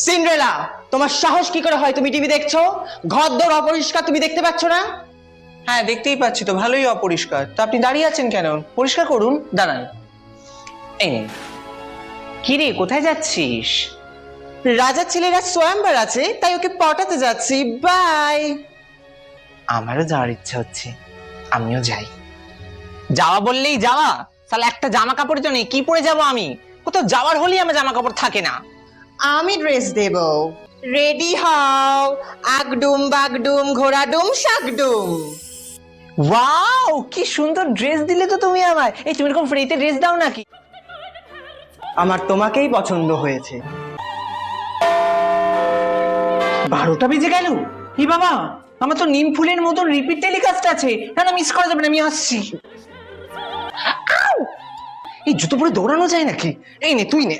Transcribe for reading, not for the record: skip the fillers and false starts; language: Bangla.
সিন্ড্রেলা, তোমার সাহস কি করে হয় তুমি টিভি দেখছো? ঘরদোর অপরিষ্কার, তুমি দেখতে পাচ্ছ না? হ্যাঁ দেখতেই পাচ্ছি তো, ভালোই অপরিষ্কার। তো আপনি দাঁড়িয়ে আছেন কেন? পরিষ্কার করুন, দাঁড়ান। এই নিন। কি রে, কোথায় যাচ্ছিস? রাজার ছেলেরা স্বয়ংবর আছে, তাই ওকে পটাতে যাচ্ছি। বাই। আমারও যাওয়ার ইচ্ছা হচ্ছে, আমিও যাই। যাওয়া বললেই যাওয়া? তাহলে একটা জামা কাপড় তো নেই, কি পরে যাবো আমি? কোথাও যাওয়ার হলেই আমার জামা কাপড় থাকে না। আমি ড্রেস দেব। রেডি হও। আগডুম বাগডুম ঘোড়াডুম শাকডুম। ওয়াও, কি সুন্দর ড্রেস দিলে তো তুমি আমায়। এই তুমি এরকম ফ্রিতে ড্রেস দাও নাকি? আমার তোমাকেই পছন্দ হয়েছে। 12টা বেজে গেল। ই বাবা, আমার তো নিম ফুলের মতো রিপিট টেলিকাস্ট আছে। না না, মিস করা যাবে না, আমি আসছি। আউ! এই জুতো পরে দৌড়ানো যায় নাকি? এই নে, তুই নে।